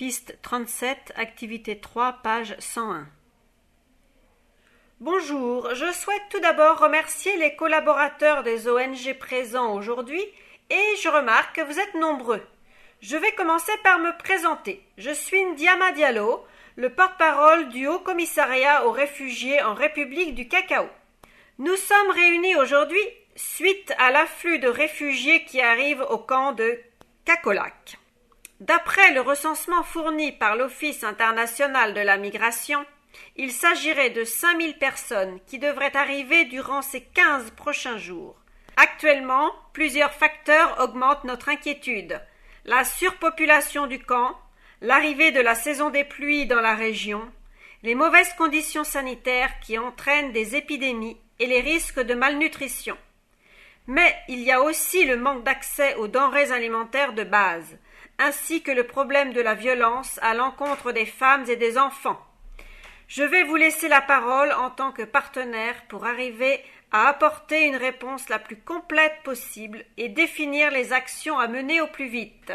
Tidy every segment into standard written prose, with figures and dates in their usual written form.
piste 37, activité 3, page 101. Bonjour, je souhaite tout d'abord remercier les collaborateurs des ONG présents aujourd'hui et je remarque que vous êtes nombreux. Je vais commencer par me présenter. Je suis Ndiama Diallo, le porte-parole du Haut Commissariat aux réfugiés en République du Cacao. Nous sommes réunis aujourd'hui suite à l'afflux de réfugiés qui arrivent au camp de Cacolac. D'après le recensement fourni par l'Office international de la migration, il s'agirait de 5000 personnes qui devraient arriver durant ces 15 prochains jours. Actuellement, plusieurs facteurs augmentent notre inquiétude. La surpopulation du camp, l'arrivée de la saison des pluies dans la région, les mauvaises conditions sanitaires qui entraînent des épidémies et les risques de malnutrition. Mais il y a aussi le manque d'accès aux denrées alimentaires de base, ainsi que le problème de la violence à l'encontre des femmes et des enfants. Je vais vous laisser la parole en tant que partenaire pour arriver à apporter une réponse la plus complète possible et définir les actions à mener au plus vite.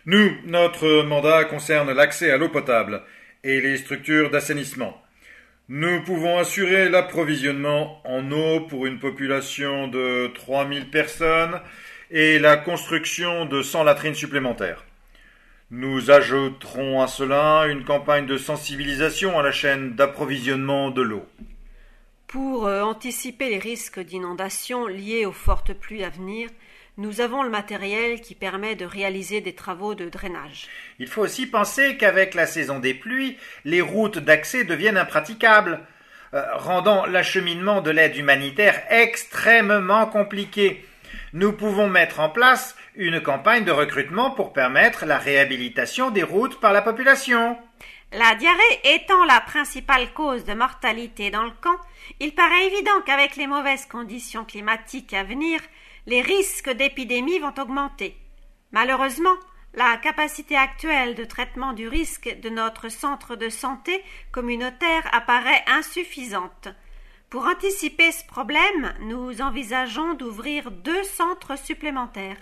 Notre mandat concerne l'accès à l'eau potable et les structures d'assainissement. Nous pouvons assurer l'approvisionnement en eau pour une population de 3000 personnes et la construction de 100 latrines supplémentaires. Nous ajouterons à cela une campagne de sensibilisation à la chaîne d'approvisionnement de l'eau. Pour anticiper les risques d'inondation liés aux fortes pluies à venir, nous avons le matériel qui permet de réaliser des travaux de drainage. Il faut aussi penser qu'avec la saison des pluies, les routes d'accès deviennent impraticables, rendant l'acheminement de l'aide humanitaire extrêmement compliqué. Nous pouvons mettre en place une campagne de recrutement pour permettre la réhabilitation des routes par la population. La diarrhée étant la principale cause de mortalité dans le camp, il paraît évident qu'avec les mauvaises conditions climatiques à venir, les risques d'épidémie vont augmenter. Malheureusement, la capacité actuelle de traitement du risque de notre centre de santé communautaire apparaît insuffisante. Pour anticiper ce problème, nous envisageons d'ouvrir 2 centres supplémentaires.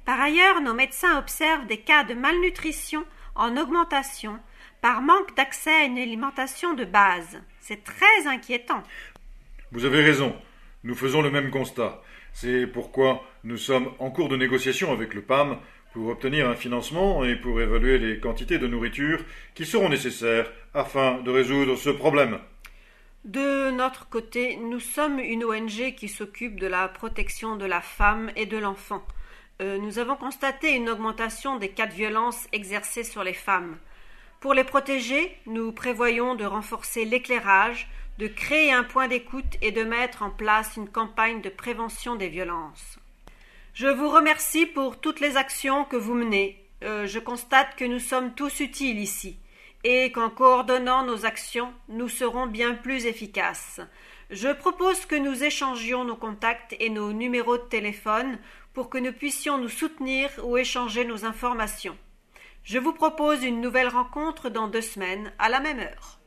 Par ailleurs, nos médecins observent des cas de malnutrition en augmentation par manque d'accès à une alimentation de base. C'est très inquiétant. Vous avez raison, nous faisons le même constat. C'est pourquoi nous sommes en cours de négociation avec le PAM pour obtenir un financement et pour évaluer les quantités de nourriture qui seront nécessaires afin de résoudre ce problème. De notre côté, nous sommes une ONG qui s'occupe de la protection de la femme et de l'enfant. Nous avons constaté une augmentation des cas de violence exercés sur les femmes. Pour les protéger, nous prévoyons de renforcer l'éclairage, de créer un point d'écoute et de mettre en place une campagne de prévention des violences. Je vous remercie pour toutes les actions que vous menez. Je constate que nous sommes tous utiles ici et qu'en coordonnant nos actions, nous serons bien plus efficaces. Je propose que nous échangions nos contacts et nos numéros de téléphone pour que nous puissions nous soutenir ou échanger nos informations. Je vous propose une nouvelle rencontre dans 2 semaines à la même heure.